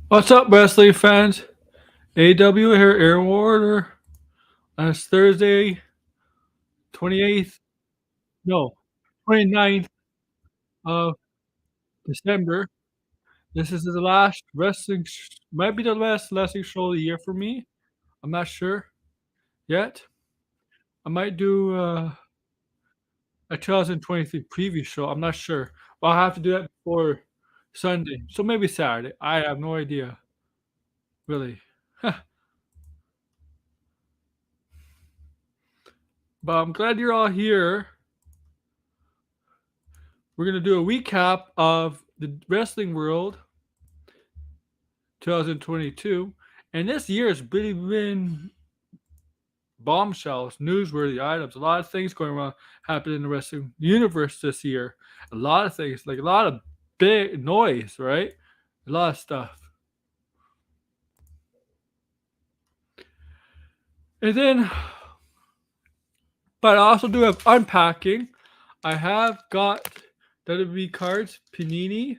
What's up, wrestling fans? AEW here, Air Warder. Last Thursday, 28th, no, 29th of December. This is the last might be the last wrestling show of the year for me. I'm not sure yet. I might do a 2023 preview show. I'm not sure. But I'll have to do that before Sunday. So maybe Saturday. I have no idea, really. But I'm glad you're all here. We're going to do a recap of the wrestling world 2022. And this year has really been bombshells, newsworthy items, a lot of things going around happening in the wrestling universe this year. A lot of things, like a lot of big noise, right? A lot of stuff. And then, but I also do have unpacking. I have got WWE cards, Panini,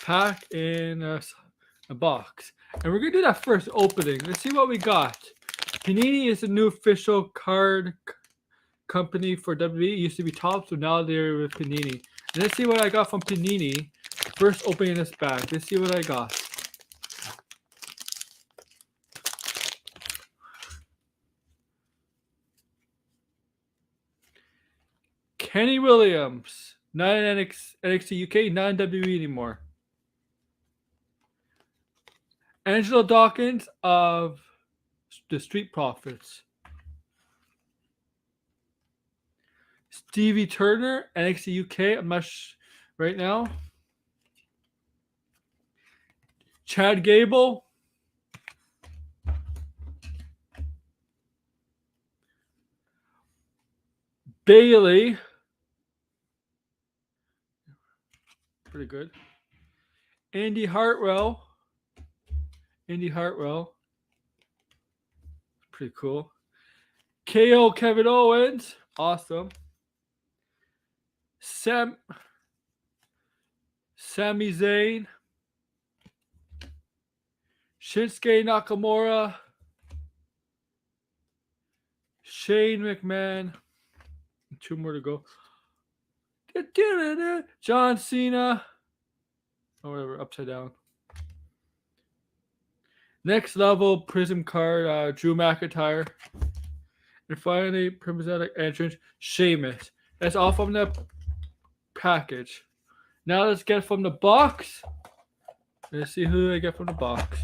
pack in a box. And we're going to do that first opening. Let's see what we got. Panini is a new official card company for WWE. It used to be Top, so now they're with Panini. And let's see what I got from Panini. First opening this bag. Let's see what I got. Kenny Williams. Not in NXT UK, not in WWE anymore. Angelo Dawkins of the Street Profits. Stevie Turner, NXT UK. I'm not right now. Chad Gable. Bailey. Pretty good. Andy Hartwell. Pretty cool. KO Kevin Owens. Awesome. Sami Zayn. Shinsuke Nakamura. Shane McMahon. 2 more to go. John Cena. Or whatever, upside down. Next level prism card, Drew McIntyre. And finally, prismatic entrance, Sheamus. That's all from the package. Now let's get from the box. Let's see who I get from the box.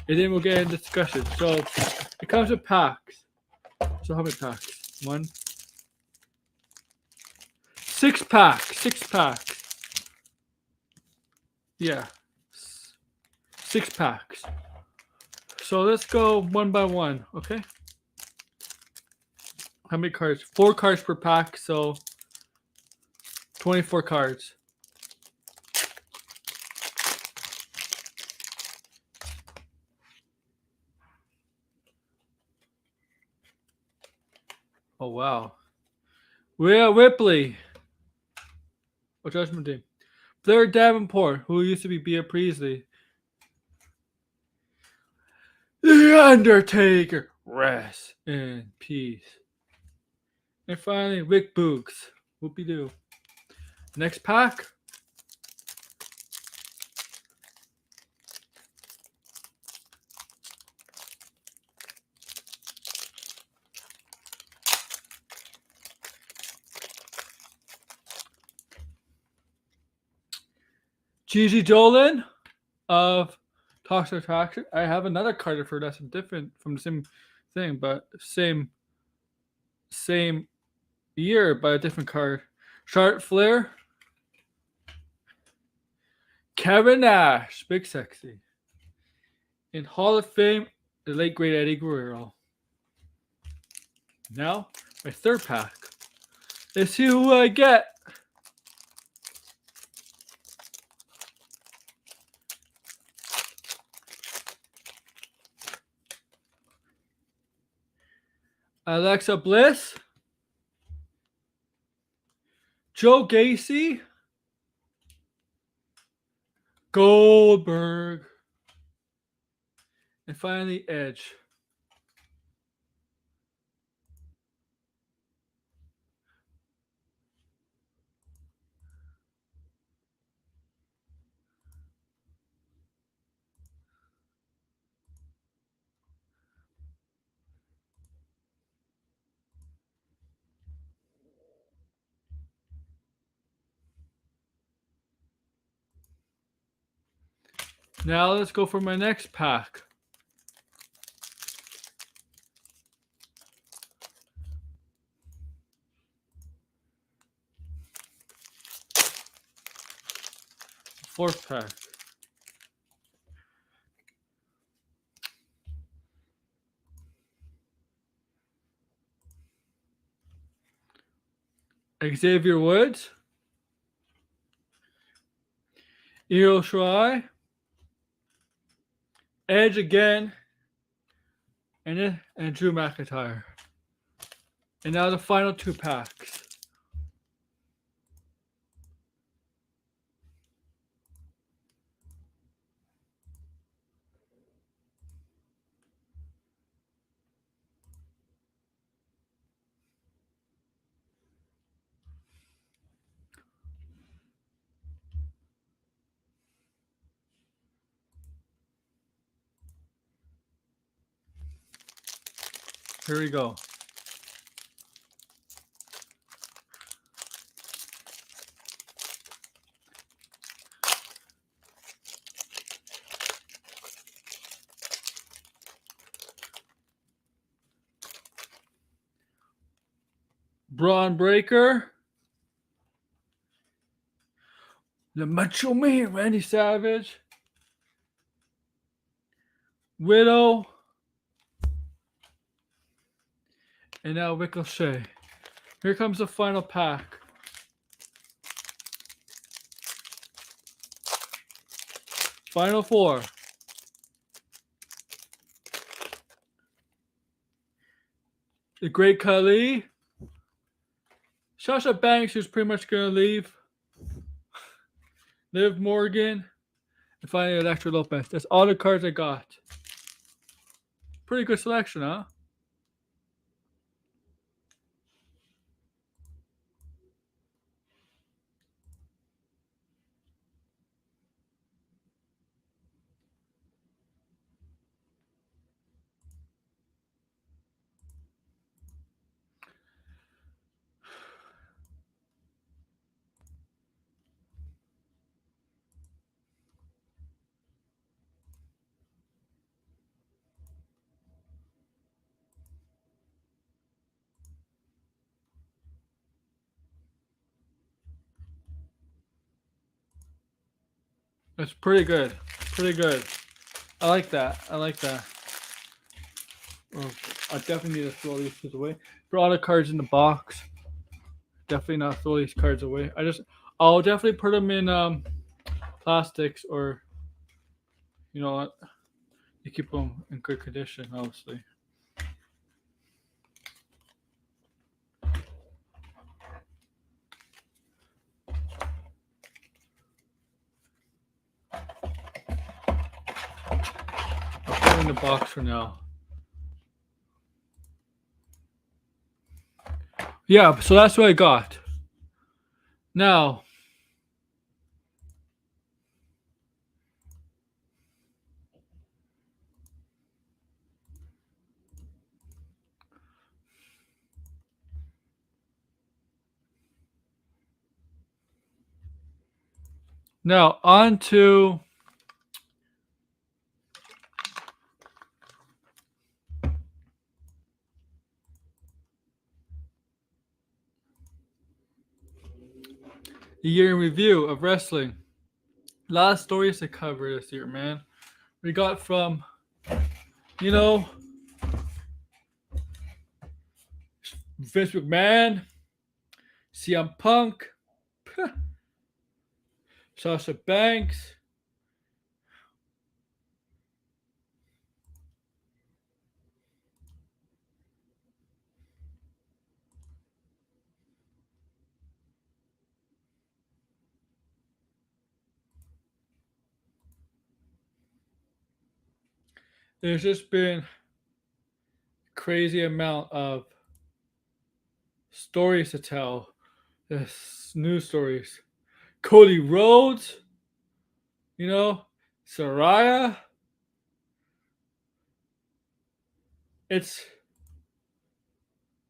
And then we'll get in discussion. So it comes with packs. So how many packs? 1, 6 packs. 6 packs. Yeah. 6 packs. So let's go one by one, okay? How many cards? 4 cards per pack, so 24 cards. Oh, wow. Rhea Ripley. Oh, Judgment Day. Blair Davenport, who used to be Bea Priestley. The Undertaker. Rest in peace. And finally, Rick Boogs. Whoopie-doo. Next pack. Gigi Dolan of Toxic Attraction. I have another card for that's different from the same thing, but same year, but a different card. Charlotte Flair. Kevin Nash, Big Sexy. In Hall of Fame, the late great Eddie Guerrero. Now, my third pack. Let's see who I get. Alexa Bliss. Joe Gacy, Goldberg, and finally Edge. Now let's go for my next pack. Fourth pack. Xavier Woods, Io Shirai, Edge again, and Drew McIntyre. And now the final two packs. Here we go. Braun Breaker, the Macho Man, Randy Savage, Widow, and now Ricochet. Here comes the final pack. Final four. The Great Khali, Sasha Banks, who's pretty much going to leave, Liv Morgan, and finally Elektra Lopez. That's all the cards I got. Pretty good selection, huh? That's pretty good. Pretty good. I like that. I like that. Oh, I definitely need to throw these away. Put all the cards in the box. Definitely not throw these cards away. I'll definitely put them in plastics, or you know what? You keep them in good condition, obviously. I'll put them in the box for now. Yeah, so that's what I got. Now, on to the year in review of wrestling. A lot of stories to cover this year, man. We got from, Vince McMahon, CM Punk, Sasha Banks, there's just been crazy amount of stories to tell. There's news stories. Cody Rhodes, you know, Saraya. It's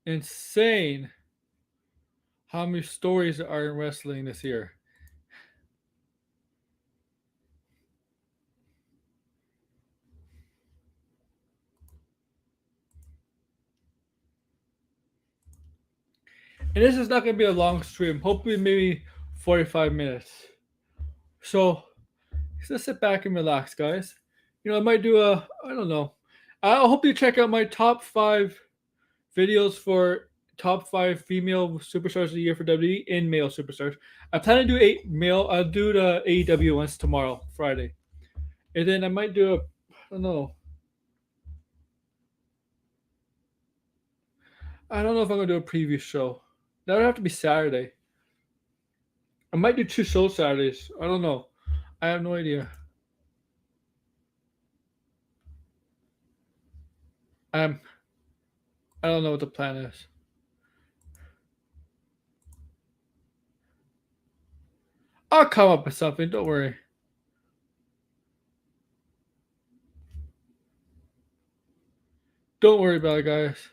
insane how many stories there are in wrestling this year. And this is not going to be a long stream. Hopefully, maybe 45 minutes. So, just sit back and relax, guys. I might do I don't know. I hope you check out my top 5 videos for top 5 female superstars of the year for WWE and male superstars. I plan to do 8 male. I'll do the AEW ones tomorrow, Friday. And then I might do I don't know. I don't know if I'm going to do a preview show. That would have to be Saturday. I might do 2 show Saturdays. I don't know. I have no idea. I'm I don't know what the plan is. I'll come up with something. Don't worry. Don't worry about it, guys.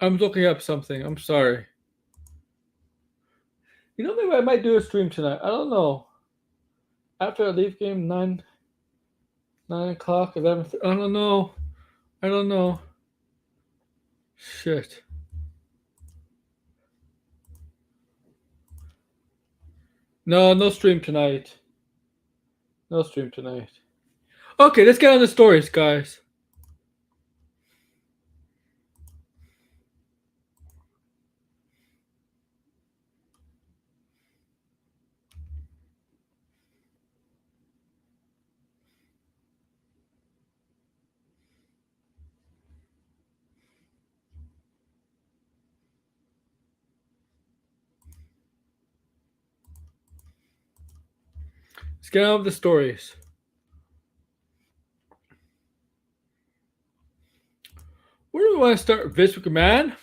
I'm looking up something. I'm sorry. Maybe I might do a stream tonight. I don't know. After I leave game 9 o'clock, 11. I don't know. I don't know. Shit. No, no stream tonight. No stream tonight. Okay, let's get on the stories, guys. Let's get on with the stories. Where do we want to start? Vince McMahon?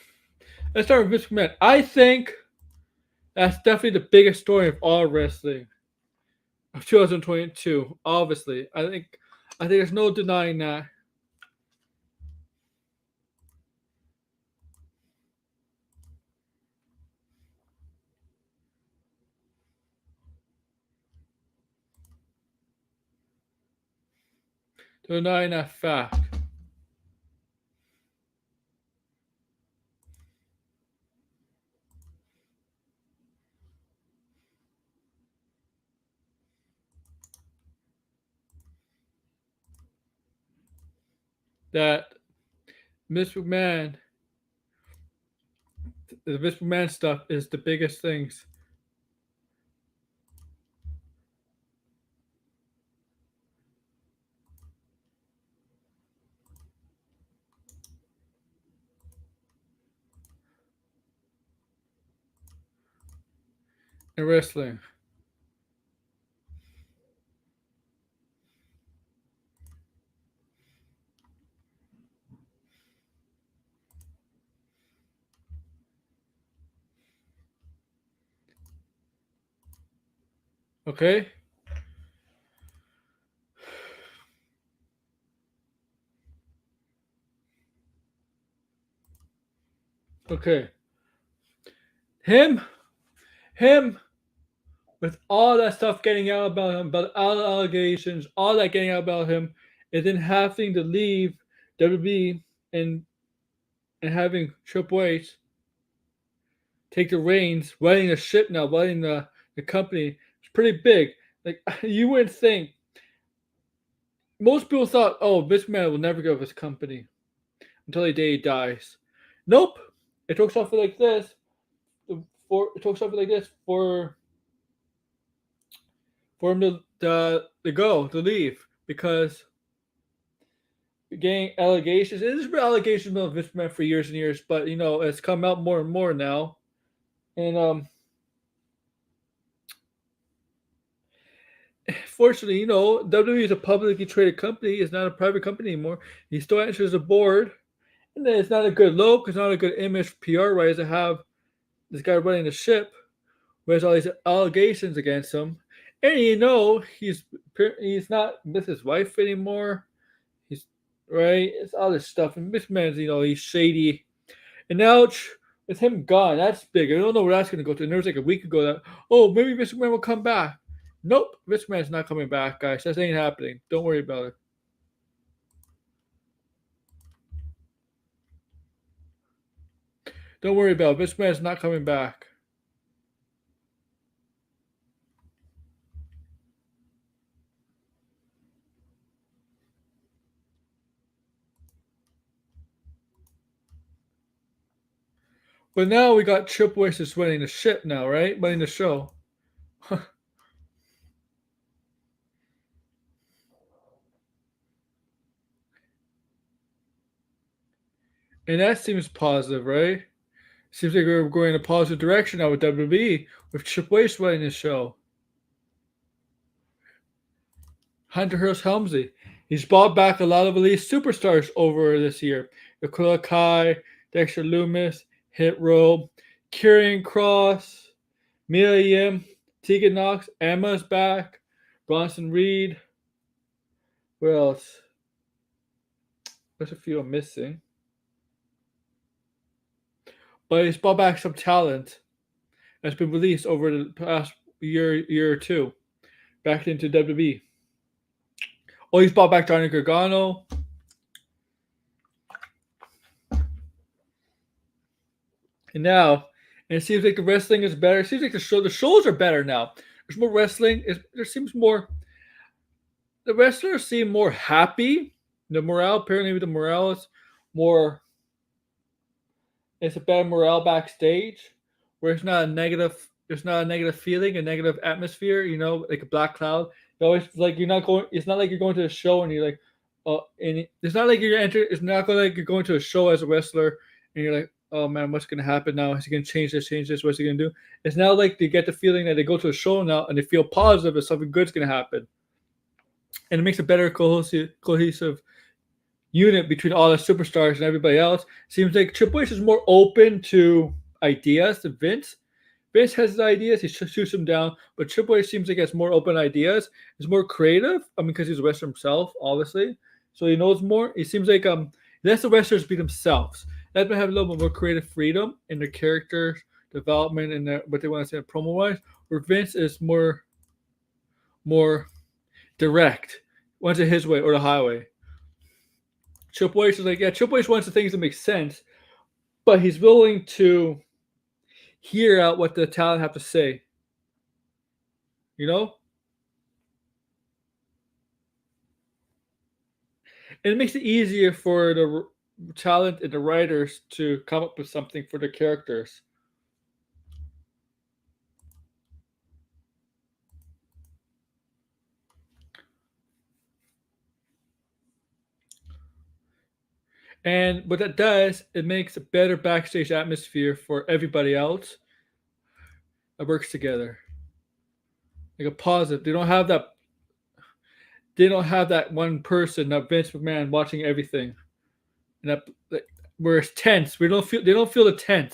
Let's start with Vince McMahon. I think that's definitely the biggest story of all wrestling of 2022. Obviously, I think there's no denying that. Denying that fact. That Miss McMahon, the Vince McMahon stuff is the biggest things. In wrestling. Okay? Okay. Him, with all that stuff getting out about him, about all the allegations, all that getting out about him, and then having to leave WWE and having Triple H, take the reins, running the ship now, running the company. It's pretty big. Like you wouldn't think. Most people thought, oh, Vince McMahon will never give his company until the day he dies. Nope. It took something like this. It took something like this for him to leave because getting allegations. There's been allegations of Vince McMahon for years and years, but it's come out more and more now. And fortunately, WWE is a publicly traded company. It's not a private company anymore. He still answers the board, and then it's not a good look. It's not a good image PR-wise to have this guy running the ship, who has all these allegations against him, and he's not with his wife anymore. He's right. It's all this stuff, and Miss Man's he's shady, and now with him gone, that's big. I don't know where that's going to go to. And there was like a week ago that maybe Mr. Man will come back. Nope, Mr. Man's not coming back, guys. That ain't happening. Don't worry about it. Don't worry about it. Mr. Man's not coming back. But now we got Triple H just running the ship now, right? Running the show. And that seems positive, right? Seems like we're going in a positive direction now with WWE, with Triple H running the show. Hunter Hearst Helmsley. He's brought back a lot of elite superstars over this year. Dakota Kai, Dexter Loomis, Hit Row, Karrion Kross, Mia Yim, Tegan Knox, Emma's back, Bronson Reed. What else? There's a few I'm missing. But he's brought back some talent that's been released over the past year or two back into WWE. Oh, he's brought back Johnny Gargano. And it seems like the wrestling is better. It seems like the shows are better now. There's more wrestling. There seems more. The wrestlers seem more happy. The morale, apparently, the morale is more. It's a better morale backstage, where it's not a negative. There's not a negative feeling, a negative atmosphere. Like a black cloud. You always like you're not going. It's not like you're going to a show and you're like, and it's not like you're entering. It's not like you're going to a show as a wrestler and you're like, oh man, what's going to happen now? Is he going to change this? What's he going to do? It's now like they get the feeling that they go to a show now and they feel positive that something good's going to happen. And it makes a better cohesive unit between all the superstars and everybody else. Seems like Triple H is more open to ideas than Vince. Vince has his ideas, he shoots them down, but Triple H seems like he has more open ideas. He's more creative. Because he's a wrestler himself, obviously. So he knows more. It seems like he lets the wrestlers be themselves. Let them have a little bit more creative freedom in their character development and what they want to say promo wise. Where Vince is more direct, wants it his way or the highway. Triple H is like, yeah, Triple H wants the things that make sense, but he's willing to hear out what the talent have to say. And it makes it easier for the talent and the writers to come up with something for the characters. And what that does, it makes a better backstage atmosphere for everybody else that works together. Like a positive. They don't have that one person, that Vince McMahon, watching everything. And where it's tense. They don't feel the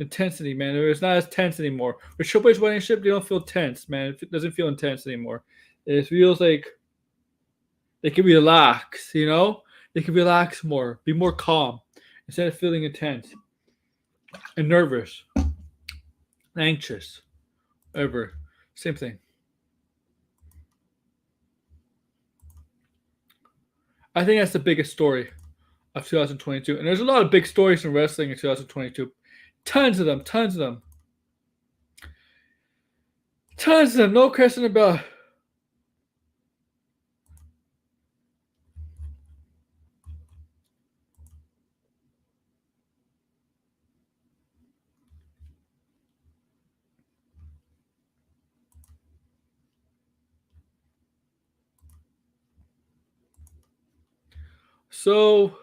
intensity, man. It's not as tense anymore. With Triple H winning ship, they don't feel tense, man. It doesn't feel intense anymore. It feels like they can relax, They can relax more, be more calm, instead of feeling intense and nervous, anxious, whatever. Same thing. I think that's the biggest story of 2022. And there's a lot of big stories in wrestling in 2022. Tons of them. Tons of them. Tons of them. No question about. So,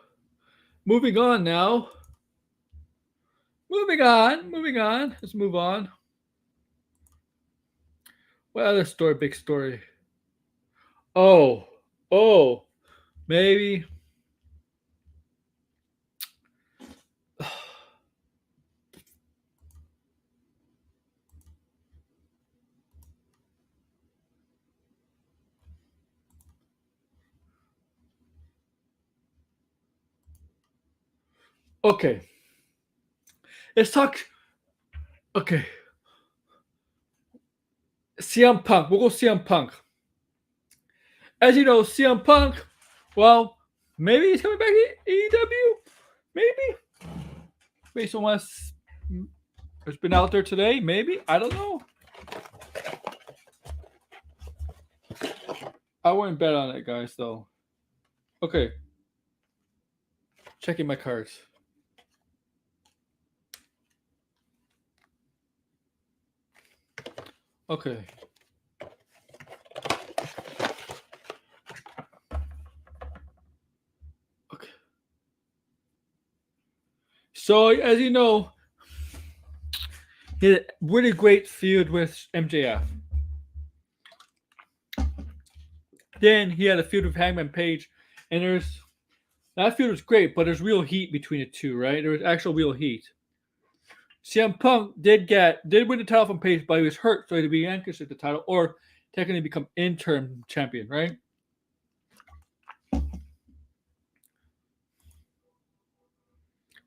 moving on now. Moving on. Moving on. Let's move on. What other story? Big story. Oh. Oh. Maybe. Okay. Let's talk. Okay. CM Punk. We'll go CM Punk. As you know, CM Punk, well, maybe he's coming back to AEW. Maybe. Based on what's been out there today. Maybe. I don't know. I wouldn't bet on it, guys, though. Okay. Checking my cards. Okay. Okay. So, as you know, he had a really great feud with MJF. Then he had a feud with Hangman Page, and that feud was great, but there's real heat between the two, right? There was actual real heat. CM Punk did win the title from Page, but he was hurt, so he had to be anchored at the title, or technically become interim champion, right?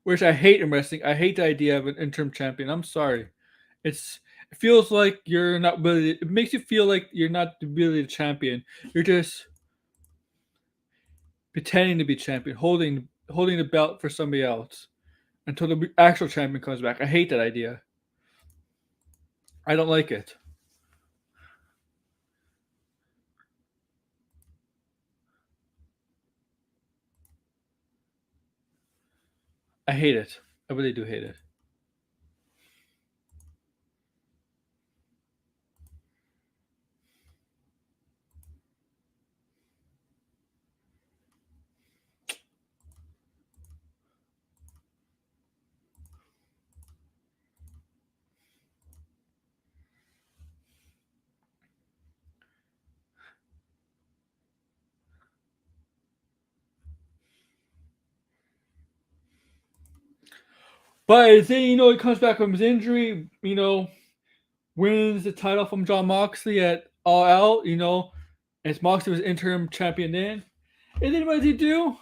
Which I hate in wrestling. I hate the idea of an interim champion. I'm sorry. It feels like you're not really. It makes you feel like you're not really the champion. You're just pretending to be champion, holding the belt for somebody else until the actual champion comes back. I hate that idea. I don't like it. I hate it. I really do hate it. But then he comes back from his injury. Wins the title from John Moxley at All Out. As Moxley was interim champion then. And then what does he do?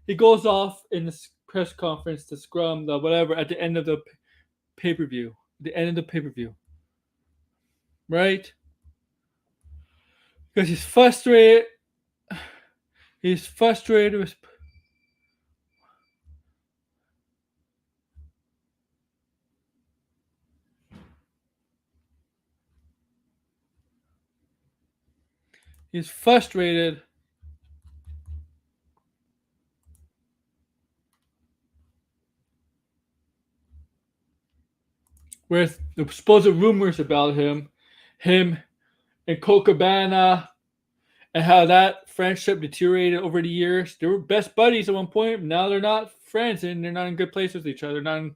He goes off in the press conference to scrum the whatever at the end of the pay-per-view. The end of the pay-per-view. Right? Because he's frustrated. He's frustrated with. He's frustrated with the supposed rumors about him and Colt Cabana, and how that friendship deteriorated over the years. They were best buddies at one point. Now they're not friends, and they're not in good places with each other. And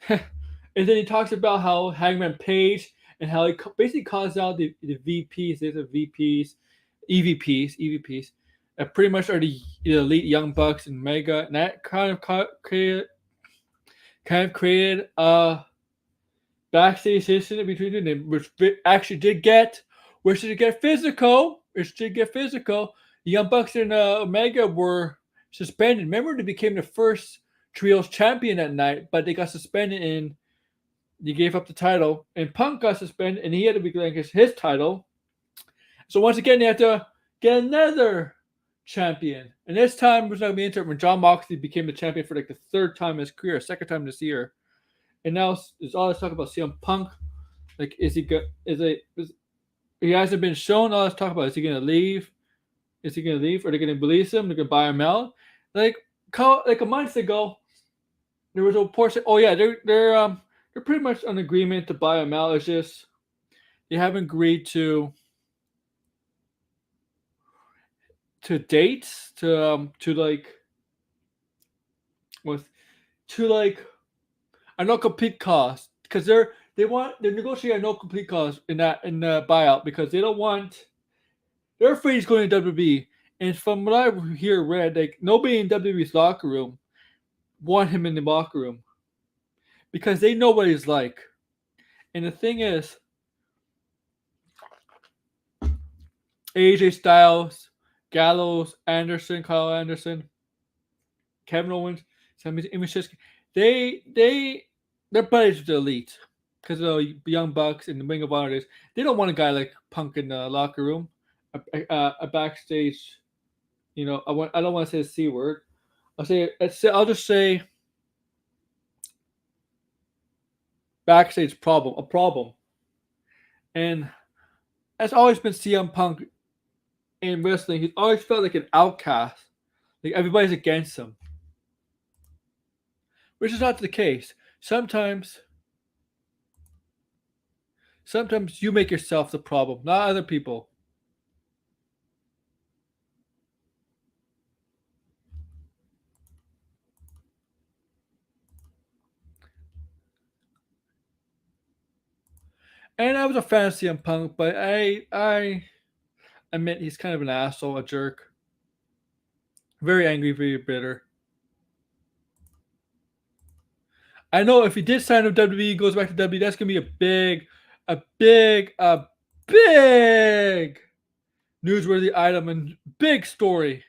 then he talks about how Hangman Page and how he basically calls out the VPs, the VPs, EVPs, that pretty much are the elite Young Bucks and Mega, and that kind of created a backstage history between them, which actually did get physical. The Young Bucks and Omega were suspended. Remember, they became the first trios champion that night, but they got suspended and he gave up the title. And Punk got suspended and he had to be like his title. So once again, they had to get another champion. And this time was not going to be interim when John Moxley became the champion for like the third time in his career, second time this year. and now there's all this talk about CM Punk. Like, is he go? He hasn't been shown. All this talk about, is he gonna leave? Is he gonna leave? Are they gonna release him? They're gonna buy him out? Like, like a month ago, there was a report saying, oh yeah, they're pretty much on agreement to buy him out. It's just they haven't agreed to dates to like with to like a no complete cost, because they're negotiating a no complete cost in the buyout, because they don't want, they're afraid he's going to WWE. And from what I read, like, nobody in WWE's locker room want him in the locker room because they know what he's like. And the thing is, AJ Styles, Gallows, Anderson, Kyle Anderson, Kevin Owens, Sami Zayn, they're buddies with the Elite, because of the Young Bucks and the Ring of Honor. They don't want a guy like Punk in the locker room, a backstage. I don't want to say the C word. I'll just say backstage a problem. And that's always been CM Punk in wrestling. He's always felt like an outcast. Like, everybody's against him. Which is not the case. Sometimes you make yourself the problem, not other people. And I was a fan of CM Punk, but I admit he's kind of an asshole, a jerk. Very angry, very bitter. I know if he did sign with WWE, goes back to WWE, that's gonna be a big newsworthy item and big story.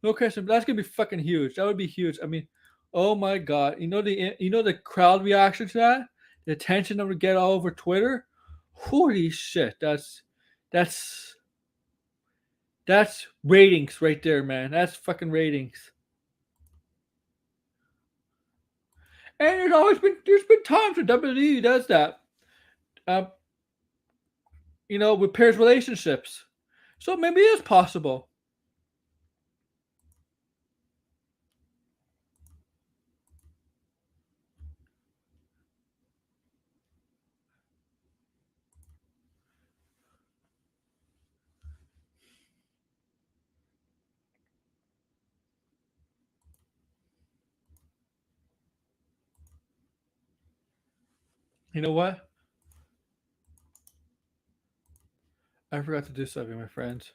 No question, but that's gonna be fucking huge. That would be huge. I mean, oh my god, the crowd reaction to that, the attention that would get all over Twitter. Holy shit, that's ratings right there, man. That's fucking ratings. And there's been times when WWE does that. Repairs relationships. So maybe it is possible. You know what? I forgot to do something, my friends.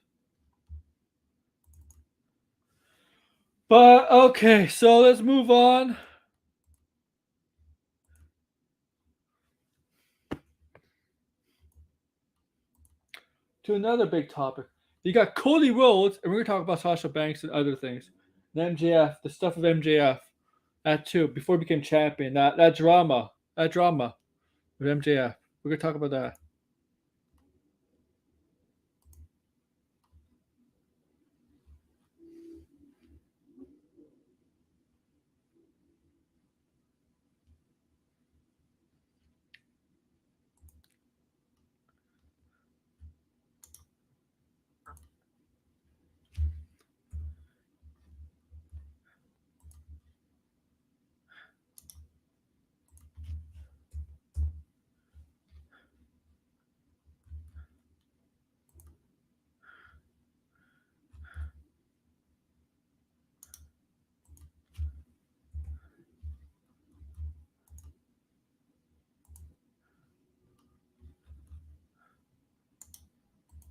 But okay, so let's move on to another big topic. You got Cody Rhodes, and we're gonna talk about Sasha Banks and other things. And MJF, the stuff of MJF, that too. Before he became champion, that drama with MJF. We're gonna talk about that.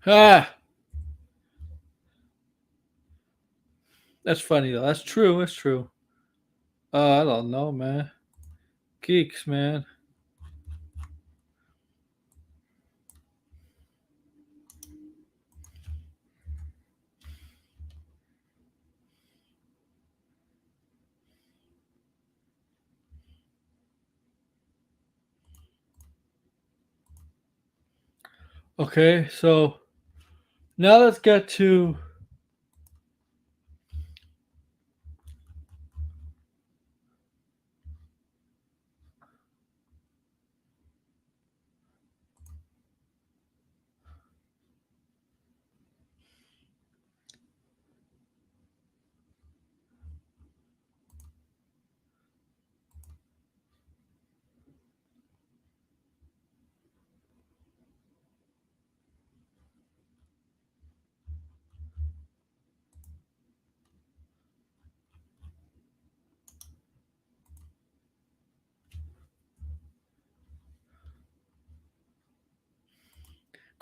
Ah, that's funny though. That's true. That's true. I don't know, man. Geeks, man. Okay, so now let's get to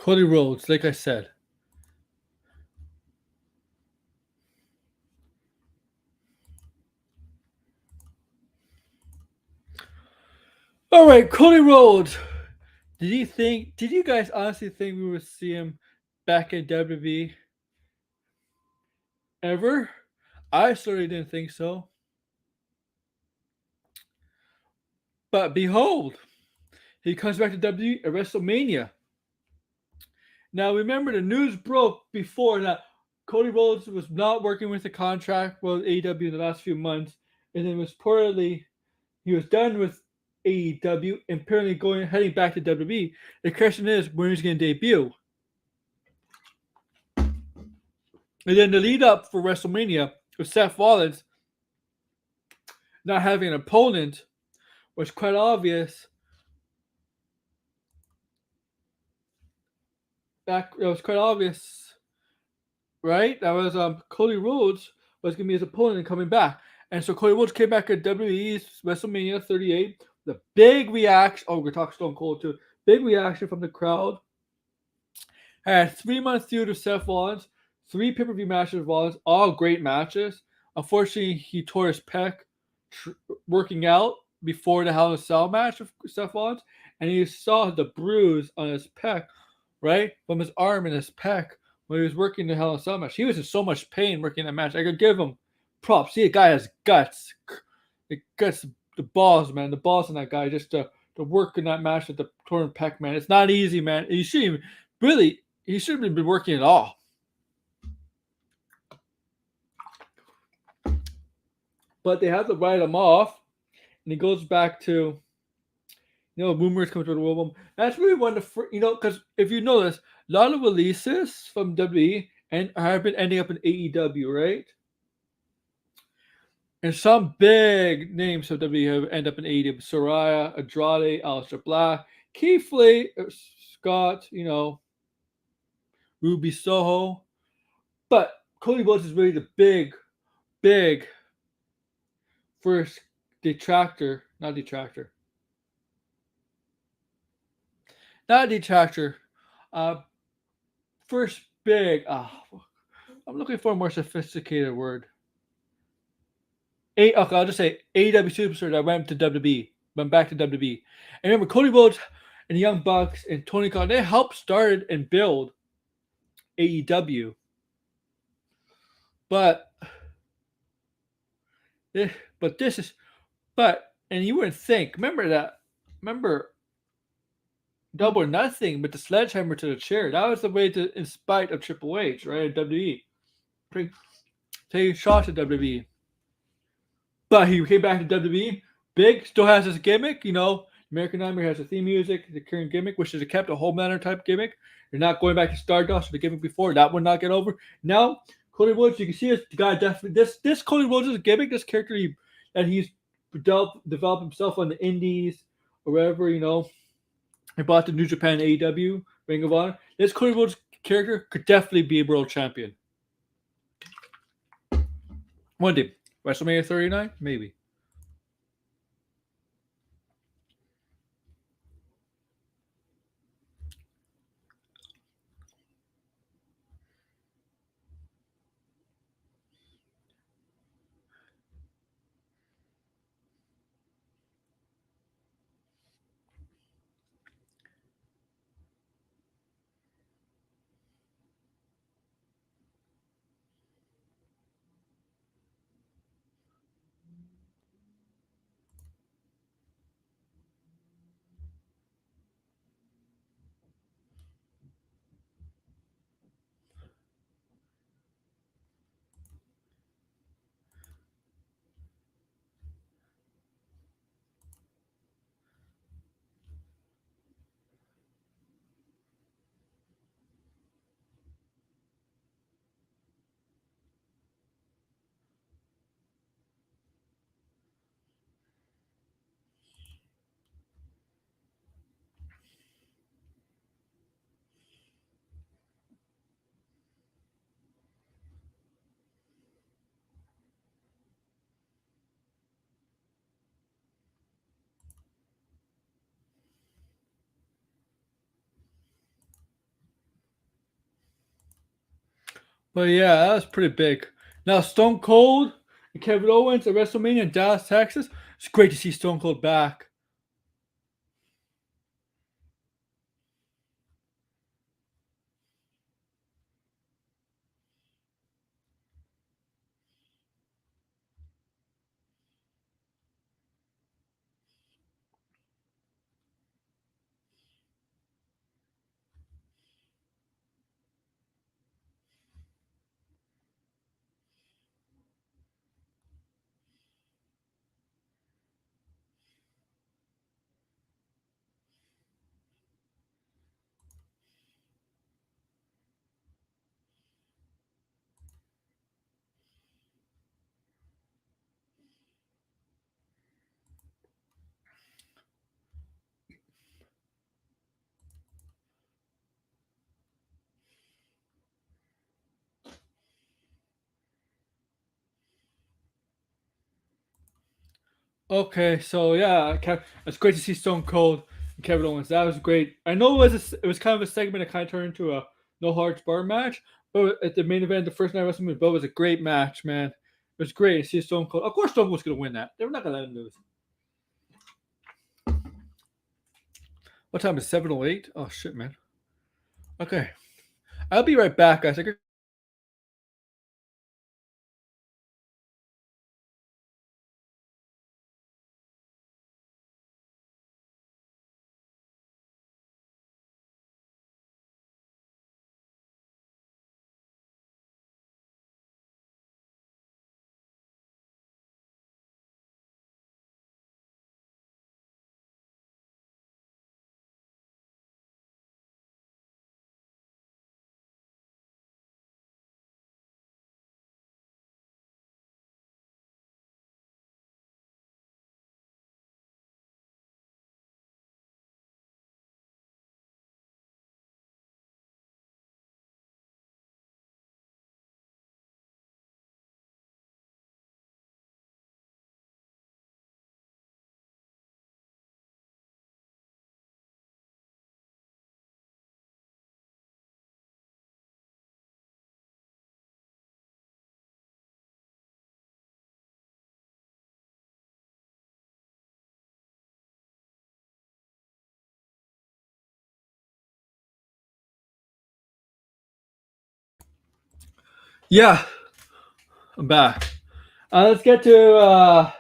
Cody Rhodes, like I said. All right, Cody Rhodes. Did you guys honestly think we would see him back in WWE ever? I certainly didn't think so. But behold, he comes back to WWE at WrestleMania. Now, remember, the news broke before that Cody Rhodes was not working with the contract with AEW in the last few months, and then was reportedly he was done with AEW and apparently heading back to WWE. The question is when he's going to debut. And then the lead up for WrestleMania with Seth Rollins not having an opponent was quite obvious. It was quite obvious, right? That was Cody Rhodes was going to be his opponent and coming back. And so Cody Rhodes came back at WWE's WrestleMania 38. The big reaction. Oh, we're talking Stone Cold too. Big reaction from the crowd. Had a 3-month feud with Seth Rollins, 3 pay-per-view matches with Rollins, all great matches. Unfortunately, he tore his pec working out before the Hell in a Cell match with Seth Rollins, and you saw the bruise on his pec, right, from his arm and his pec when he was working the Hell in a Cell match. He was in so much pain working that match. I could give him props. See, a guy has guts. The guts, the balls, man, the balls in that guy just to work in that match with the torn pec, man. It's not easy, man. You shouldn't really. He shouldn't have been working at all. But they have to write him off, and he goes back to, rumors come to the world. That's really one of the, because if you notice, a lot of releases from WWE and have been ending up in AEW, right? And some big names of WWE have ended up in AEW: Soraya, Andrade, Aleister Black, Keith Lee, Scott, Ruby Soho. But Cody Rhodes is really the big first not detractor. First big. I'm looking for a more sophisticated word. Okay, I'll just say AEW superstar that went back to WWE. And remember, Cody Rhodes and the Young Bucks and Tony Khan, they helped start and build AEW. But and you wouldn't think. Remember Double or Nothing with the sledgehammer to the chair. That was the way to, in spite of Triple H, right? At WWE. Taking shots at WWE. But he came back to WWE. Big, still has his gimmick, American Nightmare has the theme music, the current gimmick, which is a kept a whole manner type gimmick. You're not going back to Stardust or the gimmick before. That would not get over. Now, Cody Rhodes, you can see the guy definitely. This Cody Rhodes is a gimmick, this character that he's developed himself on the indies or wherever, He bought the New Japan AEW, Ring of Honor. This Cody Rhodes character could definitely be a world champion. One day. WrestleMania 39? Maybe. But yeah, that was pretty big. Now Stone Cold and Kevin Owens at WrestleMania in Dallas, Texas. It's great to see Stone Cold back. Okay, so yeah, it's great to see Stone Cold and Kevin Owens. That was great. I know it was kind of a segment that kind of turned into a no hearts bar match, but at the main event, the first night of WrestleMania, but it was a great match, man. It was great to see Stone Cold. Of course, Stone Cold's gonna win that. They were not gonna let him lose. What time is 7:08? Oh shit, man. Okay, I'll be right back, guys. Yeah, I'm back. Let's get to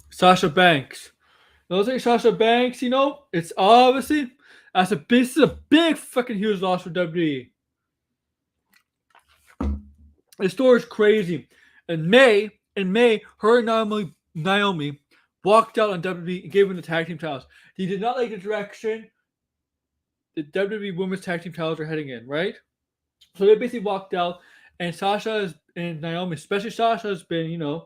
Sasha Banks. Those like Sasha Banks, it's obviously this is a big fucking huge loss for WWE. The story is crazy. In May, her and Naomi walked out on WWE and gave them the tag team titles. He did not like the direction the WWE Women's Tag Team titles are heading in, right? So they basically walked out, and and Naomi, especially Sasha, has been,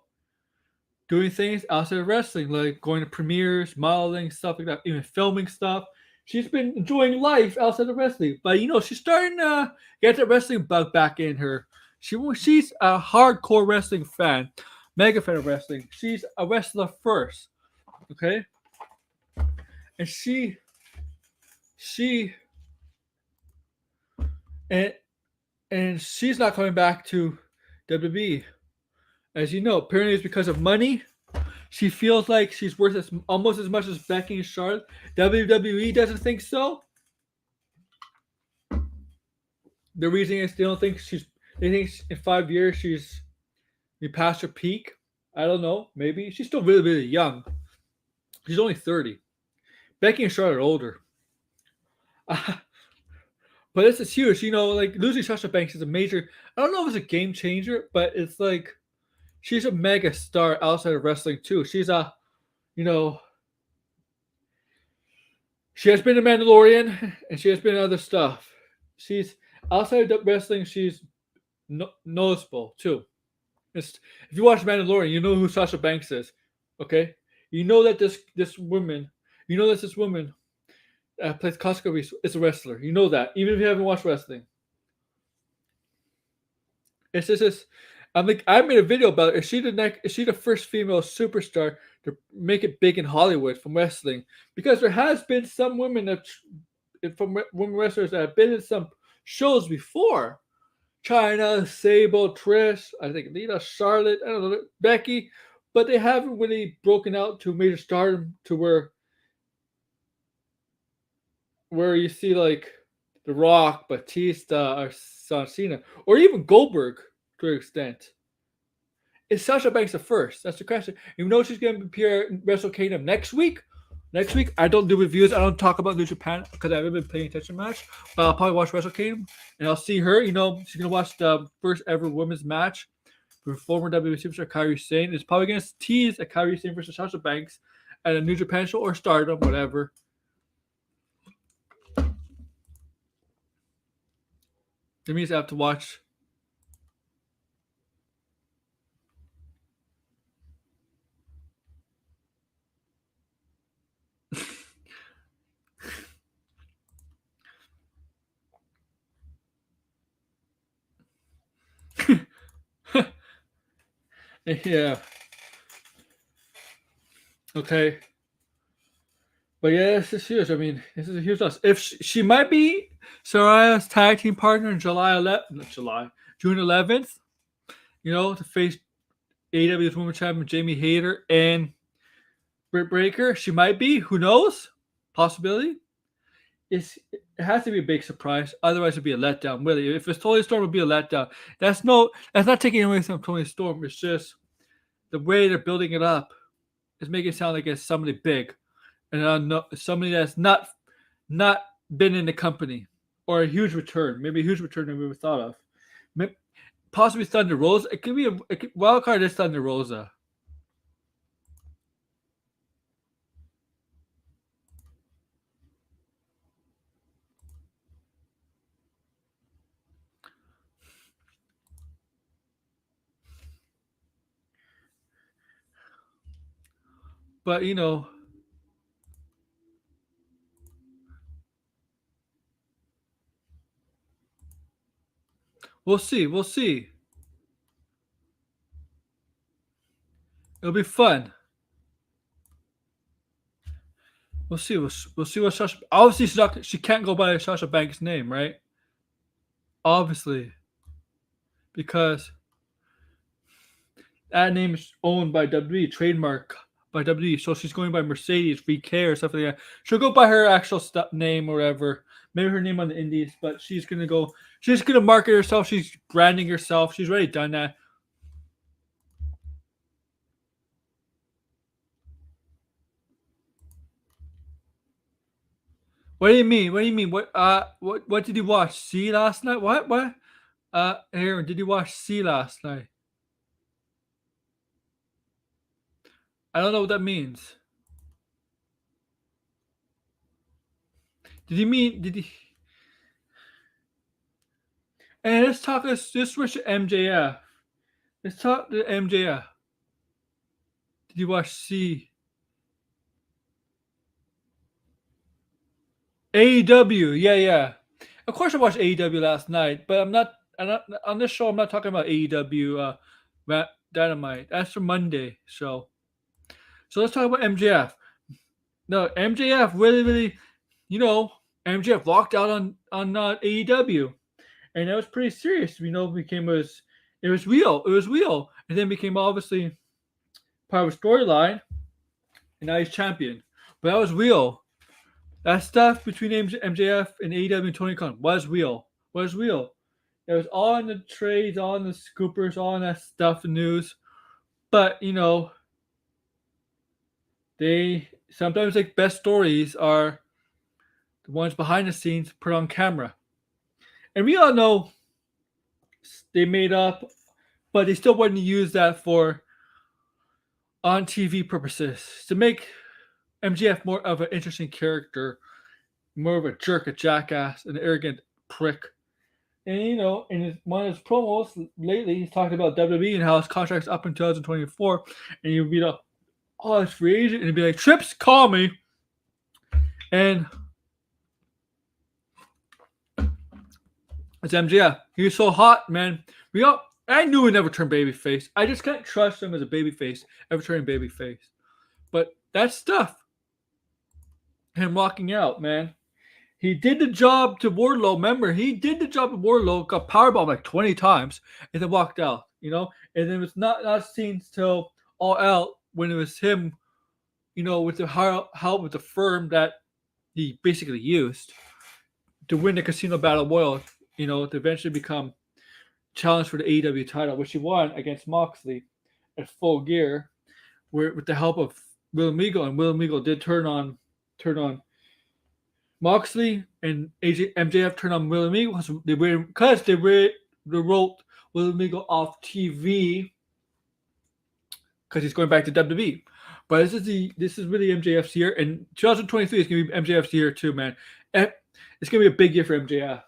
doing things outside of wrestling, like going to premieres, modeling, stuff like that, even filming stuff. She's been enjoying life outside of wrestling, but she's starting to get the wrestling bug back in her. She's a hardcore wrestling fan, mega fan of wrestling. She's a wrestler first, okay, and she and and she's not coming back to WWE. As you know, apparently it's because of money. She feels like she's worth almost as much as Becky and Charlotte. WWE doesn't think so. The reason is they think in 5 years she's past her peak. I don't know. Maybe she's still really really young. She's only 30. Becky and Charlotte are older. Uh, but this is huge. Like losing Sasha Banks is a major. I don't know if it's a game changer, but it's like she's a mega star outside of wrestling too. You know, she has been a Mandalorian and she has been other stuff. She's outside of wrestling. She's noticeable too. If you watch Mandalorian, you know who Sasha Banks is. Okay, you know that this woman plays Costco Reese is a wrestler. You know that even if you haven't watched wrestling. It's just this, I made a video about it. Is she the first female superstar to make it big in Hollywood from wrestling? Because there has been some women women wrestlers that have been in some shows before. China, Sable, Trish, I think Lita, Charlotte, I don't know, Becky, but they haven't really broken out to major stardom to where you see like The Rock, Batista, or Cena, or even Goldberg to an extent. Is Sasha Banks the first? That's the question. You know she's going to appear in Wrestle Kingdom next week. Next week, I don't do reviews. I don't talk about New Japan because I haven't been paying attention much. But I'll probably watch Wrestle Kingdom and I'll see her. You know, she's going to watch the first ever women's match with former WWE superstar Kairi Sane. It's probably going to tease a Kairi Sane versus Sasha Banks at a New Japan show or Stardom, whatever. That means I have to watch. Yeah. Okay. But yeah, this is huge. I mean, this is a huge loss. If she might be Soraya's tag team partner in June 11th, you know, to face AEW's Women's Champion Jamie Hayter and Britt Baker. She might be. Who knows? Possibility. It has to be a big surprise. Otherwise, it'd be a letdown. Really, if it's Tony Storm, it'd be a letdown. That's not taking away from Tony Storm. It's just the way they're building it up is making it sound like it's somebody big, and somebody that's not been in the company, or a huge return. Maybe a huge return that we ever thought of. Possibly Thunder Rosa. It could be wild card is Thunder Rosa. But you know, we'll see. We'll see. It'll be fun. We'll see. We'll see what Sasha. Obviously, she can't go by Sasha Banks' name, right? Obviously, because that name is owned by WWE, trademark by WWE. So she's going by Mercedes VK or something like that. She'll go by her actual name or whatever. Maybe her name on the indies, but she's gonna go. She's gonna market herself. She's branding herself. She's already done that. What do you mean? What do you mean? What did you watch? See last night? What? Aaron, did you watch See last night? I don't know what that means. Did he? And let's switch to MJF. Let's talk to MJF. Did you watch C? AEW, yeah. Of course I watched AEW last night, but I'm not on this show I'm not talking about AEW Dynamite. That's for Monday show. So let's talk about MJF. No, MJF really, you know, MJF walked out on AEW, and that was pretty serious. You know, it was real, and then became obviously part of a storyline, and now he's champion. But that was real. That stuff between MJF and AEW and Tony Khan was real. It was all in the trades, all in the scoopers, all in that stuff, the news. But you know, they sometimes like best stories are the ones behind the scenes put on camera. And we all know they made up, but they still wanted to use that for on TV purposes to make MJF more of an interesting character, more of a jerk, a jackass, an arrogant prick. And you know, in one of his promos lately, he's talked about WWE and how his contract's up in 2024. And you'd be like, "Oh, it's free agent," and he'd be like, "Trips, call me." And it's MJF. He's so hot, man. I knew he never turned babyface. I just can't trust him as a babyface ever turning babyface. But that stuff, him walking out, man. He did the job to Wardlow. Remember, he did the job to Wardlow, got powerbomb like 20 times, and then walked out. And it was not seen till All Out when it was him, with the help with the firm that he basically used to win the Casino Battle Royal. To eventually become challenged for the AEW title, which he won against Moxley at Full Gear, with the help of William Regal, and William Regal did turn on Moxley, and MJF turned on William Regal because they wrote William Regal off TV because he's going back to WWE. But this is really MJF's year, and 2023 is going to be MJF's year too, man. It's going to be a big year for MJF.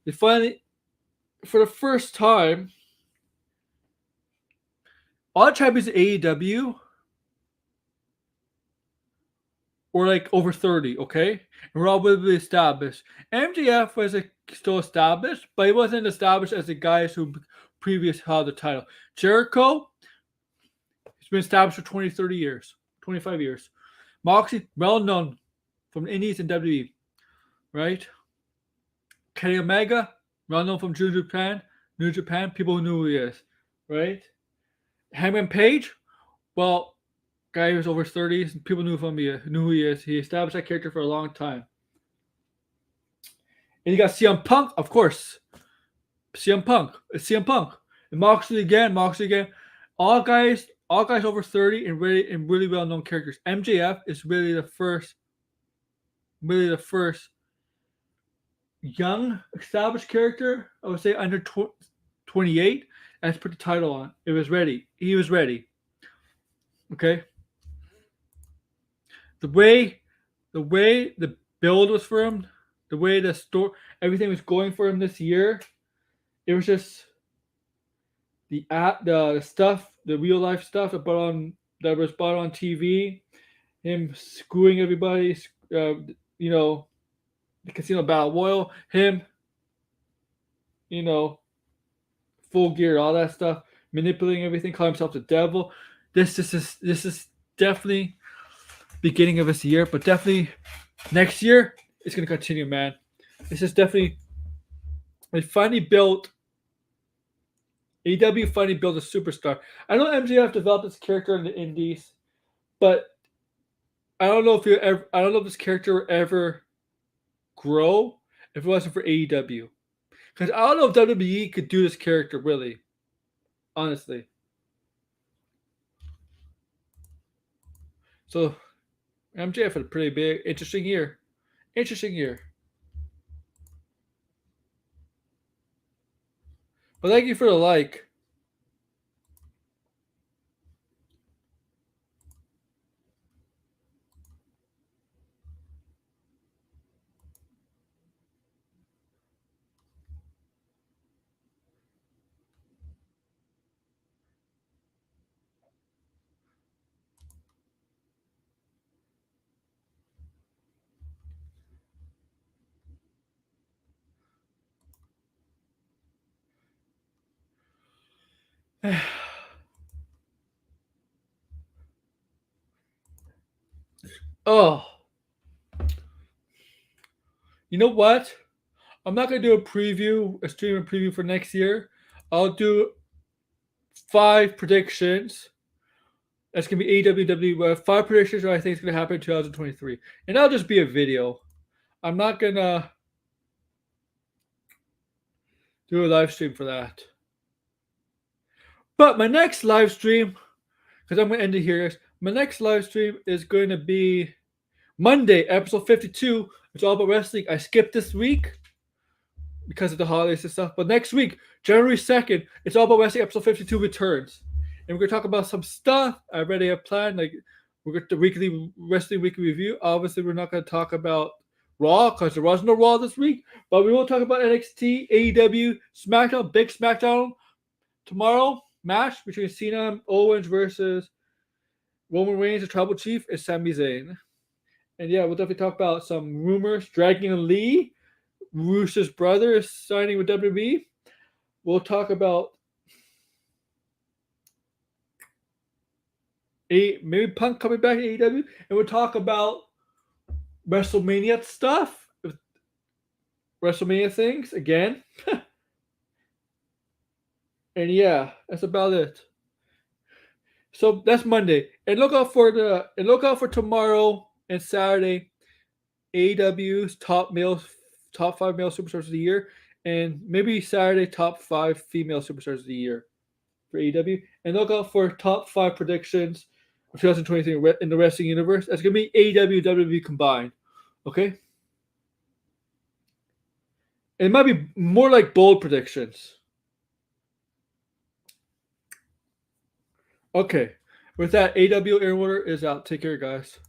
They finally, for the first time, all the champions at AEW were like over 30, okay? And we're all really established. MJF was still established, but he wasn't established as the guys who previously held the title. Jericho, he's been established for 20, 30 years, 25 years. Moxley, well known from the Indies and WWE, right? Kenny Omega, well known from New Japan, people knew who he is, right? Hangman Page, well, guy who's over 30s, people knew who he is. He established that character for a long time. And you got CM Punk, of course. CM Punk. And Moxley again. All guys over 30 and really well-known characters. MJF is really the first young established character, I would say under 28, and put the title on. It was ready. He was ready. Okay. The way the build was for him, the way the story, everything was going for him this year, it was just the stuff, the real life stuff that was brought on TV, him screwing everybody, the Casino Battle Royal, him, Full Gear, all that stuff, manipulating everything, calling himself the devil. This is definitely beginning of this year, but definitely next year it's going to continue, man. This is definitely, AEW finally built a superstar. I know MJF developed this character in the Indies, but I don't know if this character will ever grow if it wasn't for AEW. Because I don't know if WWE could do this character really, honestly. So MJF had a pretty big, interesting year. But thank you for the like. Oh. You know what? I'm not going to do a stream preview for next year. I'll do 5 predictions. That's going to be AEW 5 predictions what I think is going to happen in 2023. And that'll just be a video. I'm not going to do a live stream for that. But my next live stream, because I'm going to end it here, my next live stream is going to be Monday, episode 52. It's all about wrestling. I skipped this week because of the holidays and stuff. But next week, January 2nd, it's all about wrestling. Episode 52 returns. And we're going to talk about some stuff I already have planned. Like, we're going to the wrestling weekly review. Obviously, we're not going to talk about Raw because there was no Raw this week. But we will talk about NXT, AEW, SmackDown, big SmackDown tomorrow. Match between Cena Owens versus Roman Reigns, the Tribal Chief, and Sami Zayn. And yeah, we'll definitely talk about some rumors. Dragon Lee, Ruse's brother, is signing with WWE. We'll talk about maybe Punk coming back to AEW, and we'll talk about WrestleMania stuff, WrestleMania things again. And yeah, that's about it. So that's Monday, and look out for tomorrow and Saturday. AEW's top 5 male superstars of the year, and maybe Saturday top 5 female superstars of the year for AEW. And look out for top 5 predictions of 2023 in the wrestling universe. That's gonna be AEW WWE combined. Okay, and it might be more like bold predictions. Okay, with that, AEW Air Order is out. Take care, guys.